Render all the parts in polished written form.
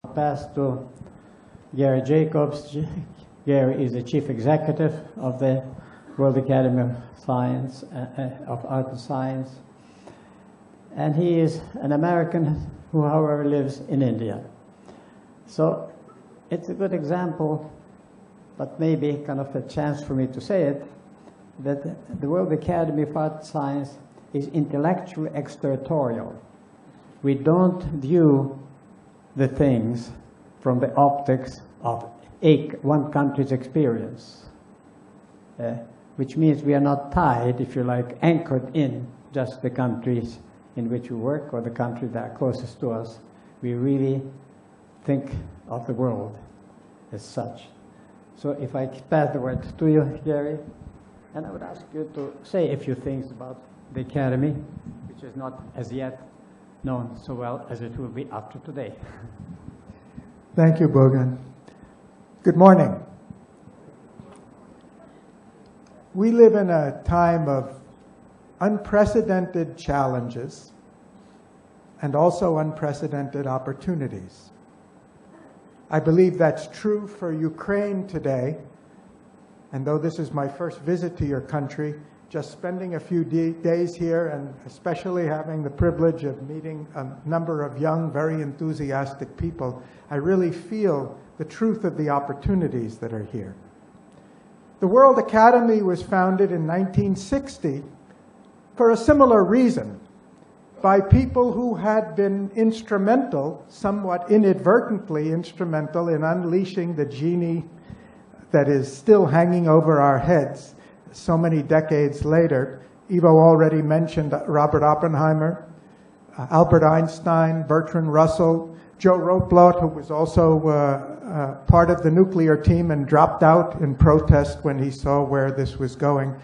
Pass to Garry Jacobs. Garry is the chief executive of the World Academy of Science, of Art and Science, and he is an American who, however, lives in India. So it's a good example, but maybe kind of a chance for me to say it, that the World Academy of Art and Science is intellectually extraterritorial. We don't view the things from the optics of one country's experience, which means we are not tied, if you like, anchored in just the countries in which we work or the countries that are closest to us. We really think of the world as such. So if I pass the word to you, Garry, and I would ask you to say a few things about the Academy, which is not as yet known so well as it will be after today. Thank you, Bogan. Good morning. We live in a time of unprecedented challenges and also unprecedented opportunities. I believe that's true for Ukraine today, and though this is my first visit to your country, just spending a few days here and especially having the privilege of meeting a number of young, very enthusiastic people, I really feel the truth of the opportunities that are here. The World Academy was founded in 1960 for a similar reason, by people who had been instrumental, somewhat inadvertently instrumental, in unleashing the genie that is still hanging over our heads so many decades later. Ivo already mentioned Robert Oppenheimer, Albert Einstein, Bertrand Russell, Joe Rothblatt, who was also part of the nuclear team and dropped out in protest when he saw where this was going.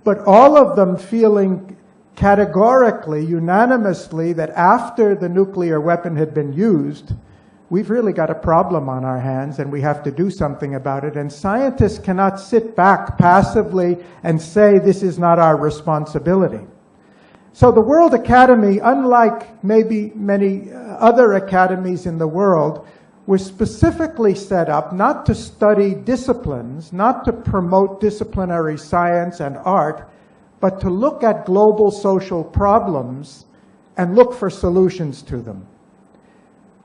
But all of them feeling categorically, unanimously, that after the nuclear weapon had been used, we've really got a problem on our hands and we have to do something about it. And scientists cannot sit back passively and say this is not our responsibility. So the World Academy, unlike maybe many other academies in the world, was specifically set up not to study disciplines, not to promote disciplinary science and art, but to look at global social problems and look for solutions to them.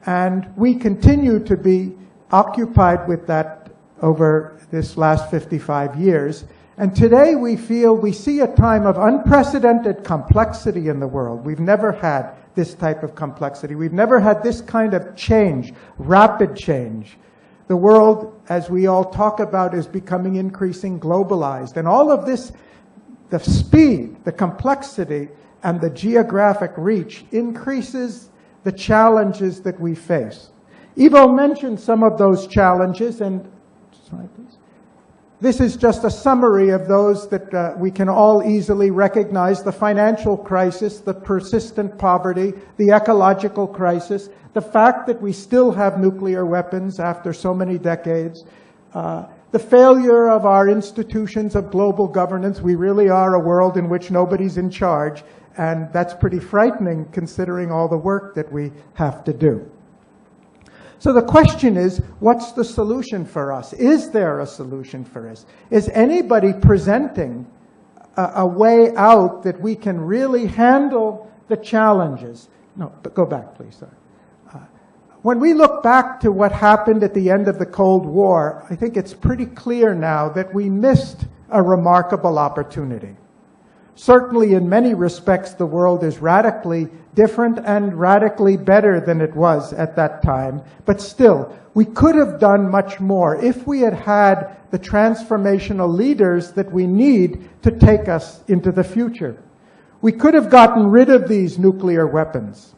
And we continue to be occupied with that over this last 55 years. And today we feel we see a time of unprecedented complexity in the world. We've never had this type of complexity. We've never had this kind of change, rapid change. The world, as we all talk about, is becoming increasingly globalized. And all of this, the speed, the complexity, and the geographic reach increases the challenges that we face. Ivo mentioned some of those challenges, and slide, please. This is just a summary of those that we can all easily recognize: the financial crisis, the persistent poverty, the ecological crisis, the fact that we still have nuclear weapons after so many decades, the failure of our institutions of global governance. We really are a world in which nobody's in charge, and that's pretty frightening considering all the work that we have to do. So the question is, what's the solution for us? Is there a solution for us? Is anybody presenting a way out that we can really handle the challenges? No, but go back, please. Sorry. When we look back to what happened at the end of the Cold War, I think it's pretty clear now that we missed a remarkable opportunity. Certainly, in many respects, the world is radically different and radically better than it was at that time. But still, we could have done much more if we had had the transformational leaders that we need to take us into the future. We could have gotten rid of these nuclear weapons.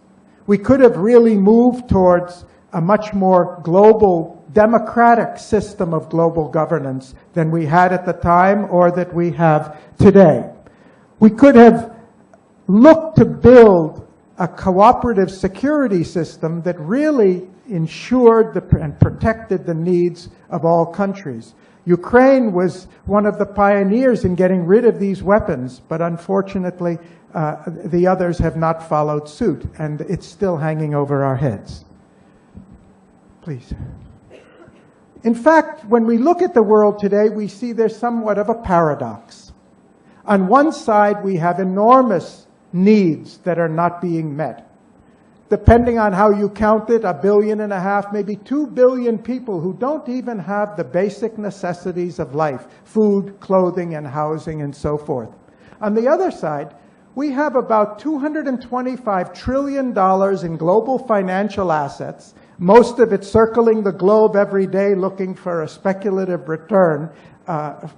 We could have really moved towards a much more global, democratic system of global governance than we had at the time or that we have today. We could have looked to build a cooperative security system that really ensured and protected the needs of all countries. Ukraine was one of the pioneers in getting rid of these weapons, but unfortunately, the others have not followed suit, and it's still hanging over our heads. Please. In fact, when we look at the world today, we see there's somewhat of a paradox. On one side, we have enormous needs that are not being met. Depending on how you count it, 1.5 billion, maybe 2 billion people who don't even have the basic necessities of life, food, clothing, and housing, and so forth. On the other side, we have about $225 trillion in global financial assets, most of it circling the globe every day looking for a speculative return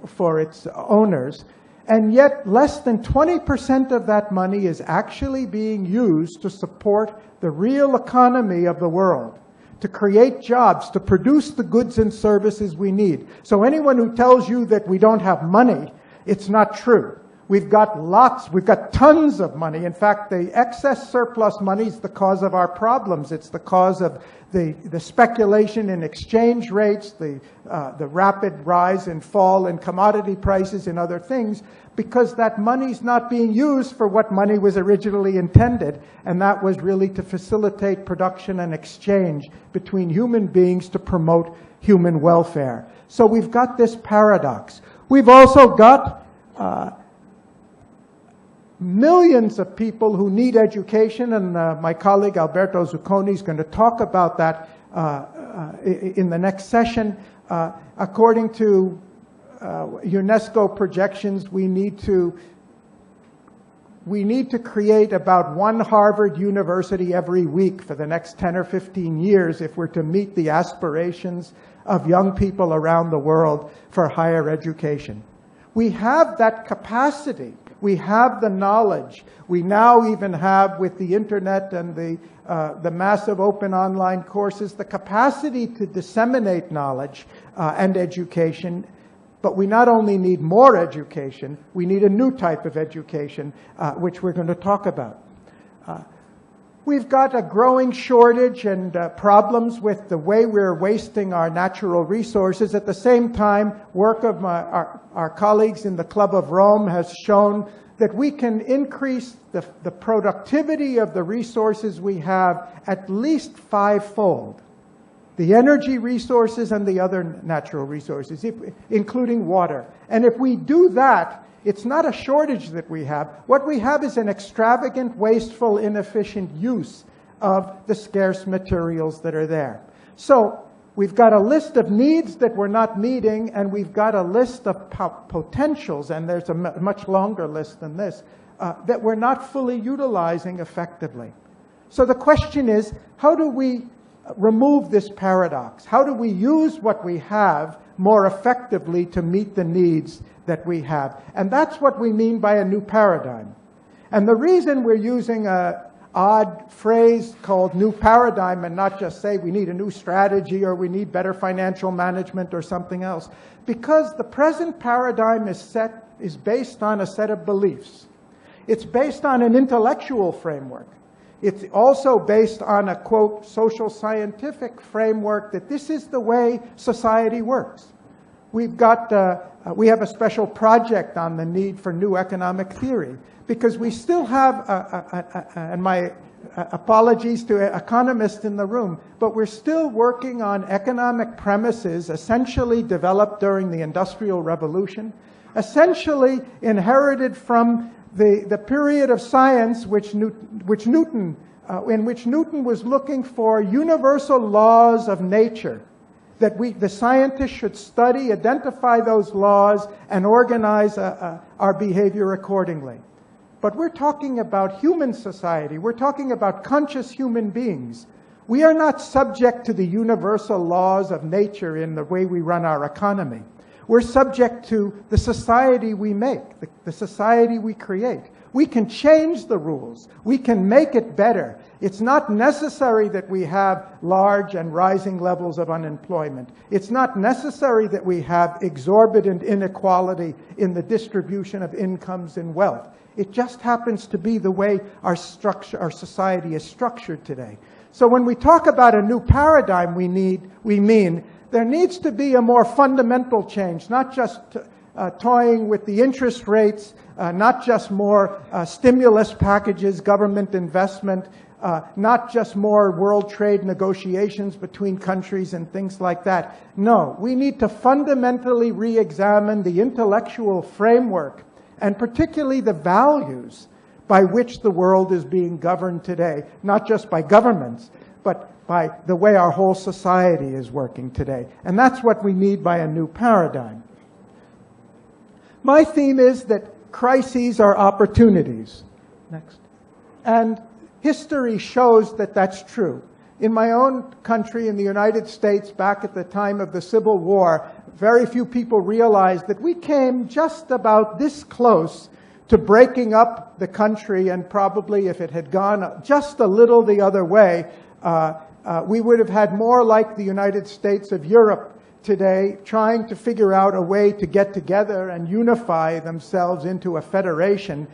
for its owners. And yet, less than 20% of that money is actually being used to support the real economy of the world, to create jobs, to produce the goods and services we need. So anyone who tells you that we don't have money, it's not true. We've got tons of money. In fact, the excess surplus money is the cause of our problems. It's the cause of the speculation in exchange rates, the rapid rise and fall in commodity prices and other things, because that money's not being used for what money was originally intended, and that was really to facilitate production and exchange between human beings to promote human welfare. So we've got this paradox. We've also got millions of people who need education, and my colleague Alberto Zucconi is going to talk about that in the next session. According to UNESCO projections, we need to create about 1 Harvard University every week for the next 10 or 15 years if we're to meet the aspirations of young people around the world for higher education. We have that capacity. We have the knowledge. We now even have, with the internet and the massive open online courses, the capacity to disseminate knowledge and education. But we not only need more education, we need a new type of education, which we're going to talk about. We've got a growing shortage and problems with the way we're wasting our natural resources. At the same time, work of our colleagues in the Club of Rome has shown that we can increase the productivity of the resources we have at least 5-fold. The energy resources and the other natural resources, including water. And if we do that, it's not a shortage that we have. What we have is an extravagant, wasteful, inefficient use of the scarce materials that are there. So we've got a list of needs that we're not meeting, and we've got a list of potentials, and there's a much longer list than this, that we're not fully utilizing effectively. So the question is, how do we remove this paradox? How do we use what we have more effectively to meet the needs that we have? And that's what we mean by a new paradigm. And the reason we're using an odd phrase called new paradigm and not just say we need a new strategy or we need better financial management or something else, because the present paradigm is based on a set of beliefs. It's based on an intellectual framework. It's also based on a, quote, social scientific framework that this is the way society works. We have a special project on the need for new economic theory because we still have, and my apologies to economists in the room, but we're still working on economic premises essentially developed during the Industrial Revolution, essentially inherited from the period of science in which Newton was looking for universal laws of nature, that the scientists should study, identify those laws, and organize our behavior accordingly. But we're talking about human society. We're talking about conscious human beings. We are not subject to the universal laws of nature in the way we run our economy. We're subject to the society we make, the society we create. We can change the rules. We can make it better. It's not necessary that we have large and rising levels of unemployment. It's not necessary that we have exorbitant inequality in the distribution of incomes and wealth. It just happens to be the way our society is structured today. So when we talk about a new paradigm, we mean there needs to be a more fundamental change, not just toying with the interest rates, not just more stimulus packages, government investment, not just more world trade negotiations between countries and things like that. No, we need to fundamentally re-examine the intellectual framework and particularly the values by which the world is being governed today, not just by governments, but by the way our whole society is working today. And that's what we need by a new paradigm. My theme is that crises are opportunities. Next. And history shows that that's true. In my own country, in the United States, back at the time of the Civil War, very few people realized that we came just about this close to breaking up the country, and probably if it had gone just a little the other way, we would have had more like the United States of Europe today, trying to figure out a way to get together and unify themselves into a federation,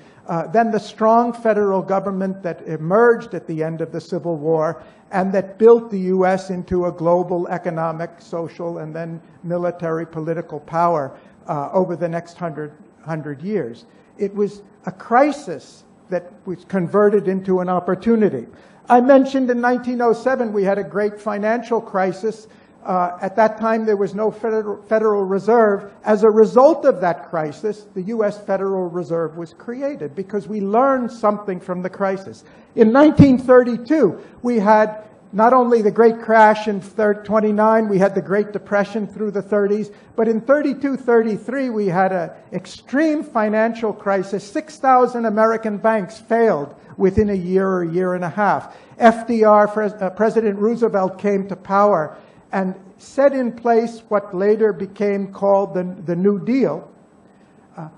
than the strong federal government that emerged at the end of the Civil War and that built the U.S. into a global economic, social, and then military political power over the next 100 years. It was a crisis that was converted into an opportunity. I mentioned in 1907 we had a great financial crisis. At that time, there was no Federal Reserve. As a result of that crisis, the U.S. Federal Reserve was created because we learned something from the crisis. In 1932, we had not only the Great Crash in 29, we had the Great Depression through the 30s, but in 32, 33, we had an extreme financial crisis. 6,000 American banks failed within a year or a year and a half. FDR, President Roosevelt, came to power and set in place what later became called the New Deal,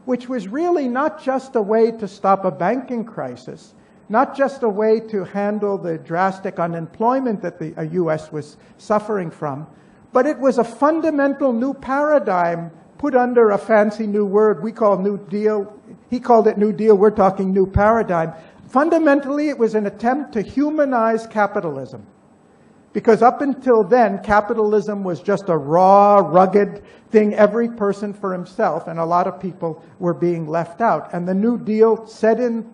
which was really not just a way to stop a banking crisis, not just a way to handle the drastic unemployment that the U.S. was suffering from, but it was a fundamental new paradigm put under a fancy new word we call New Deal. He called it New Deal, we're talking new paradigm. Fundamentally, it was an attempt to humanize capitalism. Because up until then, capitalism was just a raw, rugged thing, every person for himself, and a lot of people were being left out. And the New Deal set in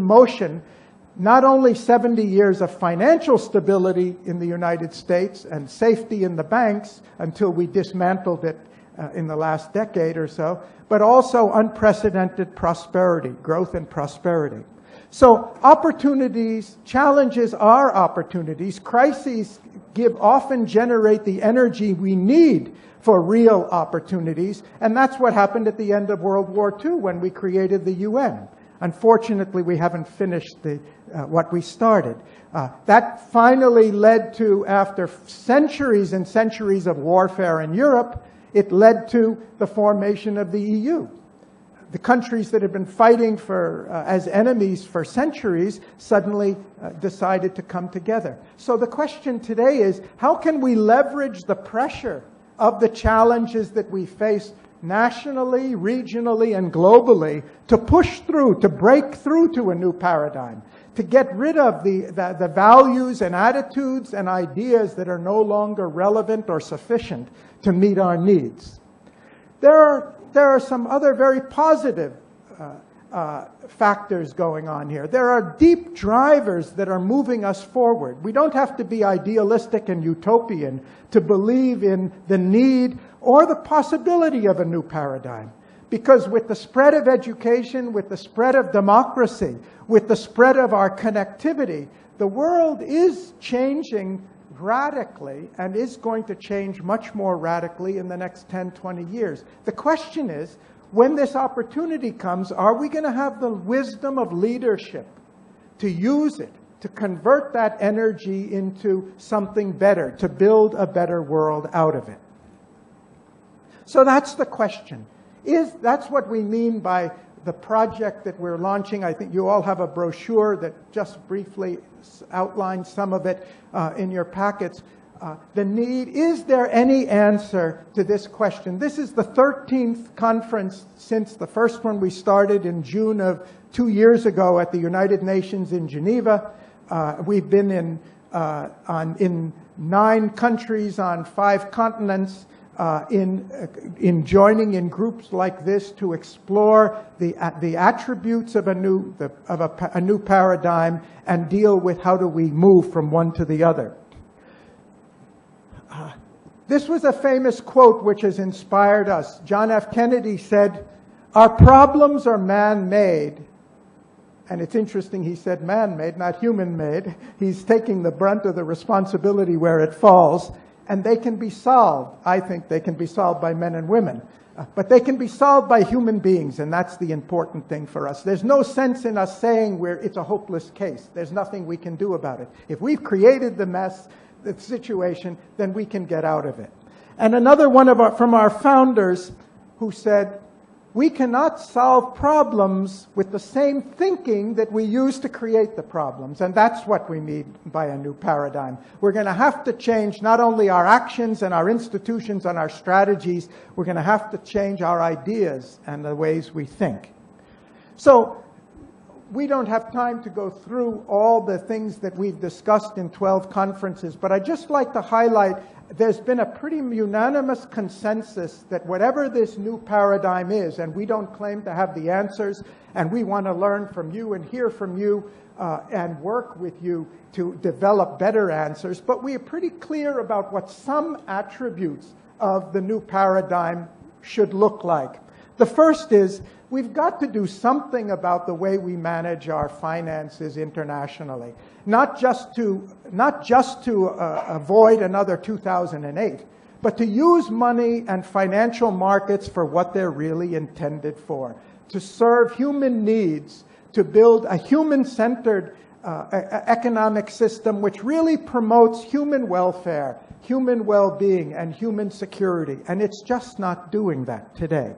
motion not only 70 years of financial stability in the United States and safety in the banks until we dismantled it in the last decade or so, but also unprecedented prosperity, growth and prosperity. So opportunities, challenges are opportunities. Crises often generate the energy we need for real opportunities. And that's what happened at the end of World War II when we created the UN. Unfortunately, we haven't finished what we started. That finally led to, after centuries and centuries of warfare in Europe, it led to the formation of the EU. The countries that had been fighting as enemies for centuries suddenly decided to come together. So the question today is, how can we leverage the pressure of the challenges that we face nationally, regionally, and globally to push through, to break through to a new paradigm, to get rid of the values and attitudes and ideas that are no longer relevant or sufficient to meet our needs? There are some other very positive factors going on here. There are deep drivers that are moving us forward. We don't have to be idealistic and utopian to believe in the need or the possibility of a new paradigm. Because with the spread of education, with the spread of democracy, with the spread of our connectivity, the world is changing radically and is going to change much more radically in the next 10, 20 years. The question is, when this opportunity comes, are we going to have the wisdom of leadership to use it, to convert that energy into something better, to build a better world out of it? So that's the question. That's what we mean by the project that we're launching. I think you all have a brochure that just briefly outlines some of it in your packets. The need, is there any answer to this question? This is the 13th conference since the first one we started in June of 2 years ago at the United Nations in Geneva. We've been in 9 countries on 5 continents. in joining in groups like this to explore the attributes of a new paradigm and deal with how do we move from one to the other. This was a famous quote which has inspired us. John F. Kennedy said, "Our problems are man-made." And it's interesting, he said man-made, not human-made. He's taking the brunt of the responsibility where it falls. And they can be solved. I think they can be solved by men and women. But they can be solved by human beings, and that's the important thing for us. There's no sense in us saying it's a hopeless case. There's nothing we can do about it. If we've created the mess, the situation, then we can get out of it. And another one from our founders who said, we cannot solve problems with the same thinking that we use to create the problems. And that's what we mean by a new paradigm. We're going to have to change not only our actions and our institutions and our strategies, we're going to have to change our ideas and the ways we think. So we don't have time to go through all the things that we've discussed in 12 conferences, but I'd just like to highlight there's been a pretty unanimous consensus that whatever this new paradigm is, and we don't claim to have the answers, and we want to learn from you and hear from you and work with you to develop better answers, but we are pretty clear about what some attributes of the new paradigm should look like. The first is we've got to do something about the way we manage our finances internationally. Not just to avoid another 2008, but to use money and financial markets for what they're really intended for, to serve human needs, to build a human-centered economic system which really promotes human welfare, human well-being, and human security. And it's just not doing that today.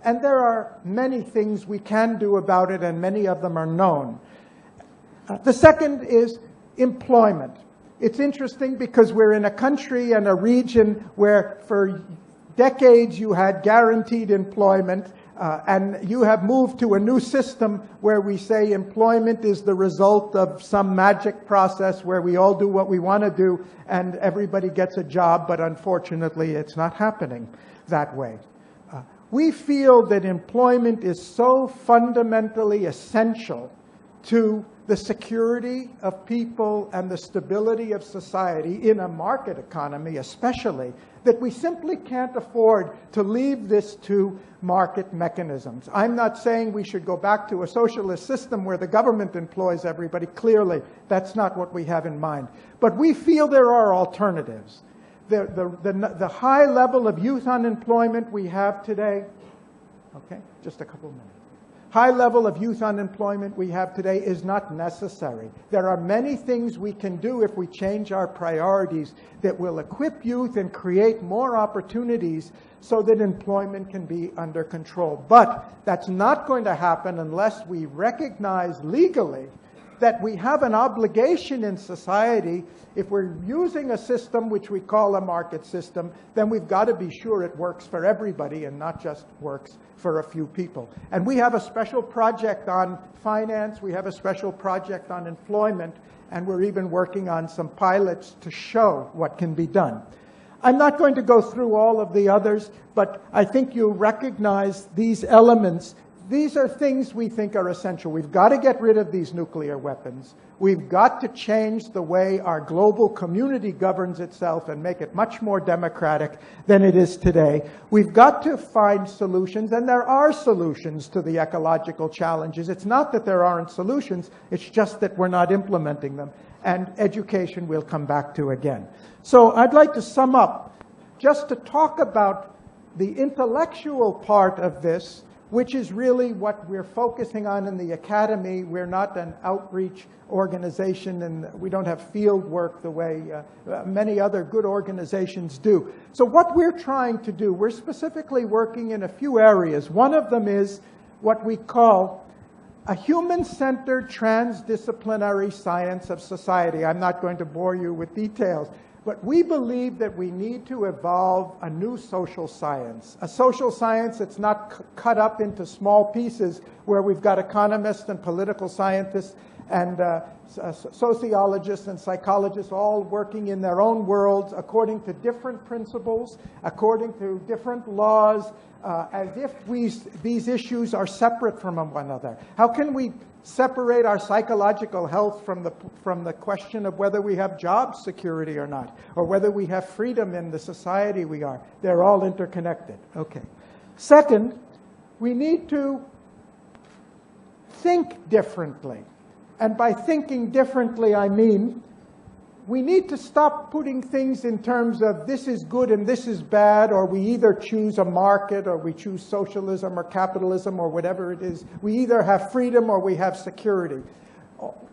And there are many things we can do about it, and many of them are known. The second is employment. It's interesting because we're in a country and a region where for decades you had guaranteed employment, and you have moved to a new system where we say employment is the result of some magic process where we all do what we want to do and everybody gets a job, but unfortunately it's not happening that way. We feel that employment is so fundamentally essential to the security of people and the stability of society in a market economy especially, that we simply can't afford to leave this to market mechanisms. I'm not saying we should go back to a socialist system where the government employs everybody. Clearly, that's not what we have in mind. But we feel there are alternatives. The high level of youth unemployment we have today, okay, just a couple minutes. High level of youth unemployment we have today is not necessary. There are many things we can do if we change our priorities that will equip youth and create more opportunities so that employment can be under control. But that's not going to happen unless we recognize legally that we have an obligation in society. If we're using a system which we call a market system, then we've got to be sure it works for everybody and not just works for a few people. And we have a special project on finance, we have a special project on employment, and we're even working on some pilots to show what can be done. I'm not going to go through all of the others, but I think you recognize these elements. These are things we think are essential. We've got to get rid of these nuclear weapons. We've got to change the way our global community governs itself and make it much more democratic than it is today. We've got to find solutions, and there are solutions to the ecological challenges. It's not that there aren't solutions, it's just that we're not implementing them. And education we'll come back to again. So I'd like to sum up just to talk about the intellectual part of this, which is really what we're focusing on in the Academy. We're not an outreach organization, and we don't have field work the way many other good organizations do. So what we're trying to do, we're specifically working in a few areas. One of them is what we call a human-centered transdisciplinary science of society. I'm not going to bore you with details, but we believe that we need to evolve a new social science. A social science that's not cut up into small pieces where we've got economists and political scientists and sociologists and psychologists all working in their own worlds according to different principles, according to different laws, as if these issues are separate from one another. How can we separate our psychological health from the question of whether we have job security or not, or whether we have freedom in the society we are? They're all interconnected. Okay. Second, we need to think differently. And by thinking differently, I mean we need to stop putting things in terms of this is good and this is bad, or we either choose a market or we choose socialism or capitalism or whatever it is. We either have freedom or we have security.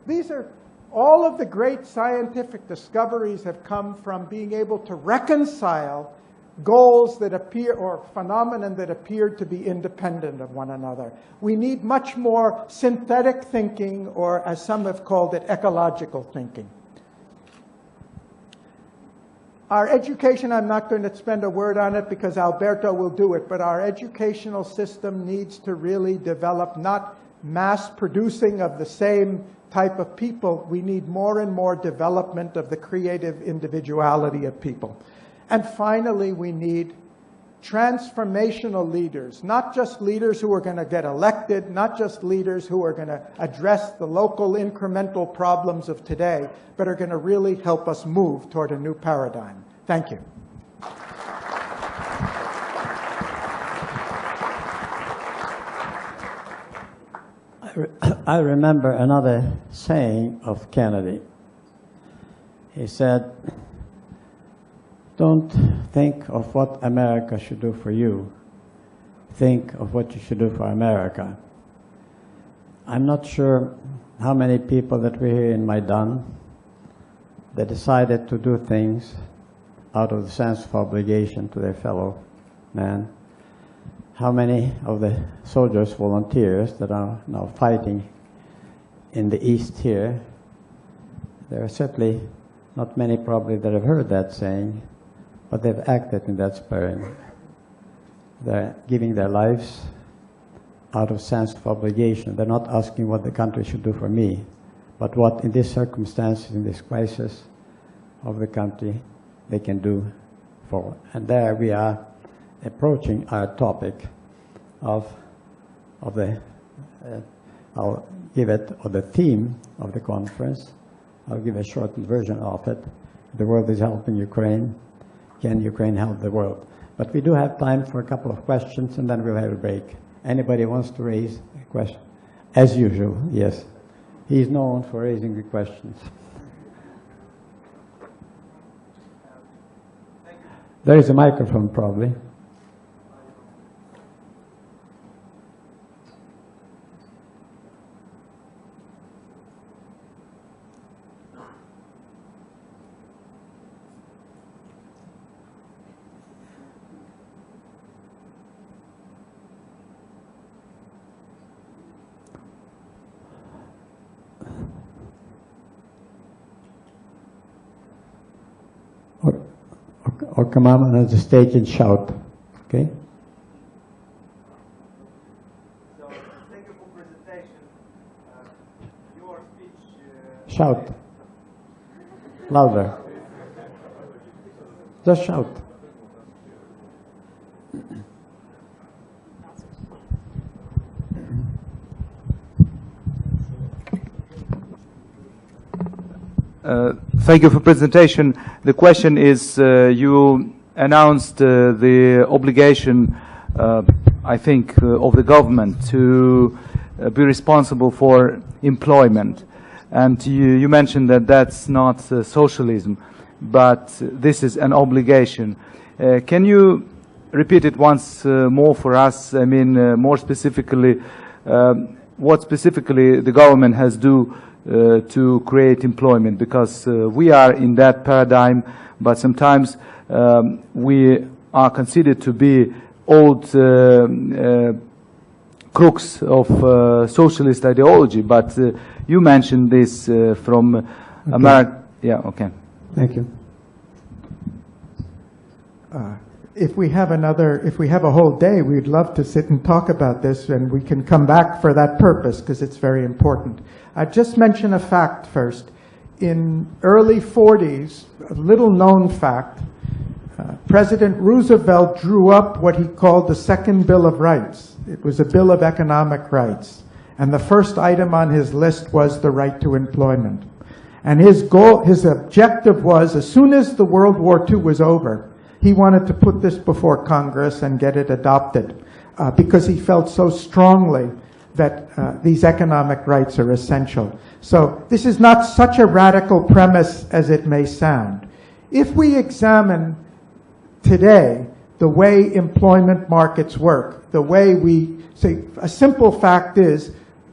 These are all of the great scientific discoveries have come from being able to reconcile goals that appear, or phenomena that appeared to be independent of one another. We need much more synthetic thinking, or as some have called it, ecological thinking. Our education, I'm not going to spend a word on it because Alberto will do it, but our educational system needs to really develop not mass producing of the same type of people. We need more and more development of the creative individuality of people. And finally, we need transformational leaders, not just leaders who are going to get elected, not just leaders who are going to address the local incremental problems of today, but are going to really help us move toward a new paradigm. Thank you. I remember another saying of Kennedy. He said, "Don't think of what America should do for you. Think of what you should do for America." I'm not sure how many people that were here in Maidan that decided to do things out of the sense of obligation to their fellow man. How many of the soldiers, volunteers that are now fighting in the East here? There are certainly not many probably that have heard that saying, but they've acted in that spirit. They're giving their lives out of sense of obligation. They're not asking what the country should do for me, but what in these circumstances, in this crisis of the country, they can do for. And there we are approaching our topic of the, I'll give it, or the theme of the conference. I'll give a shortened version of it. The world is helping Ukraine. Can Ukraine help the world? But we do have time for a couple of questions, and then we'll have a break. Anybody wants to raise a question? As usual, yes. He's known for raising the questions. There is a microphone, probably. Or come up on the stage and shout, okay? So, thank you for presentation. Your speech... Shout. Louder. Just shout. Thank you for presentation. The question is, you announced the obligation, I think, of the government to be responsible for employment. And you mentioned that that's not socialism, but this is an obligation. Can you repeat it once more for us? I mean, more specifically, what specifically the government has do to create employment, because we are in that paradigm, but sometimes we are considered to be old crooks of socialist ideology. But you mentioned this from America. Yeah, okay. Thank you. if we have a whole day, we'd love to sit and talk about this, and we can come back for that purpose because it's very important. I'd just mention a fact first. In early 40s, a little known fact, President Roosevelt drew up what he called the Second Bill of Rights. It was a Bill of Economic Rights. And the first item on his list was the right to employment. And his objective was, as soon as the World War II was over, he wanted to put this before Congress and get it adopted because he felt so strongly that these economic rights are essential. So this is not such a radical premise as it may sound. If we examine today the way employment markets work, the way we say, a simple fact is,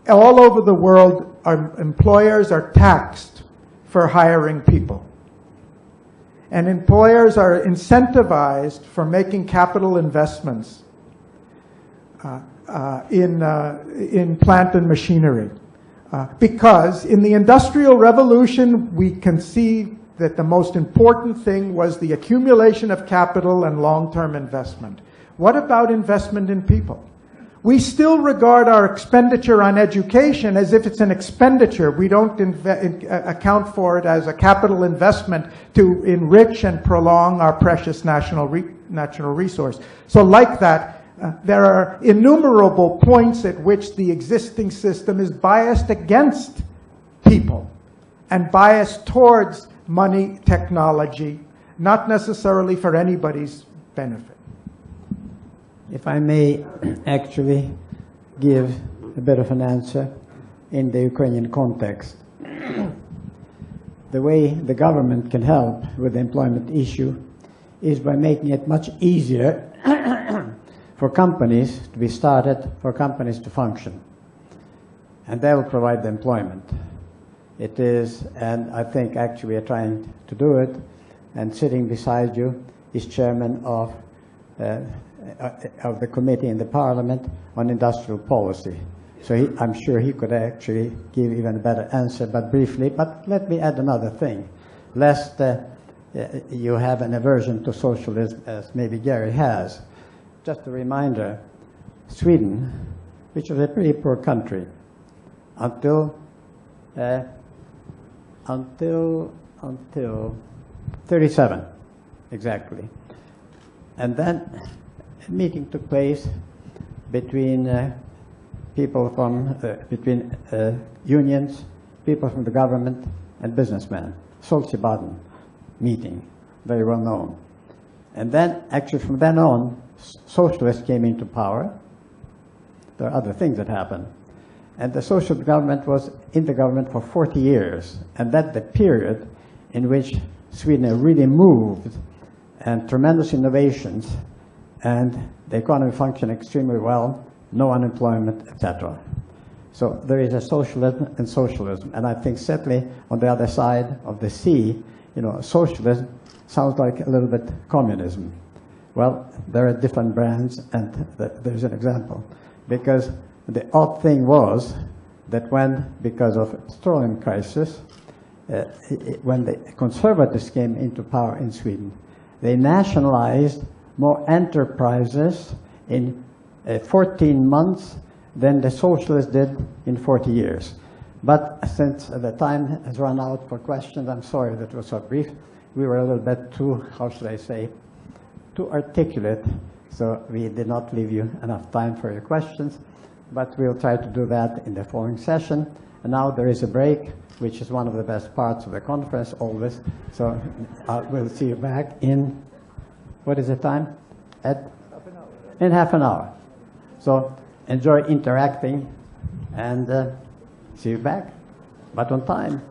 all over the world, our employers are taxed for hiring people. And employers are incentivized for making capital investments in plant and machinery. Because in the Industrial Revolution, we can see that the most important thing was the accumulation of capital and long-term investment. What about investment in people? We still regard our expenditure on education as if it's an expenditure. We don't account for it as a capital investment to enrich and prolong our precious natural resource. So like that, there are innumerable points at which the existing system is biased against people and biased towards money, technology, not necessarily for anybody's benefit. If I may actually give a bit of an answer in the Ukrainian context. The way the government can help with the employment issue is by making it much easier for companies to be started, for companies to function. And they will provide the employment. It is, and I think actually we are trying to do it, and sitting beside you is chairman of the committee in the parliament on industrial policy. So I'm sure he could actually give even a better answer, but briefly. But let me add another thing, lest you have an aversion to socialism as maybe Garry has. Just a reminder, Sweden, which was a pretty poor country until 37, exactly. And then a meeting took place between people from, unions, people from the government, and businessmen. Solzhenitsyn meeting, very well known. And then, actually from then on, socialists came into power. There are other things that happened. And the socialist government was in the government for 40 years. And that's the period in which Sweden really moved, and tremendous innovations, and the economy functioned extremely well, no unemployment, etc. So there is a socialism and socialism. And I think certainly on the other side of the sea, socialism sounds like a little bit communism. Well, there are different brands, and there's an example. Because the odd thing was that because of petroleum crisis, when the conservatives came into power in Sweden, they nationalized more enterprises in 14 months than the socialists did in 40 years. But since the time has run out for questions, I'm sorry that was so brief. We were a little bit too, how should I say, too articulate, so we did not leave you enough time for your questions, but we'll try to do that in the following session. And now there is a break, which is one of the best parts of the conference always. So we'll see you back in, what is the time? In half an hour. So enjoy interacting, and see you back, but on time.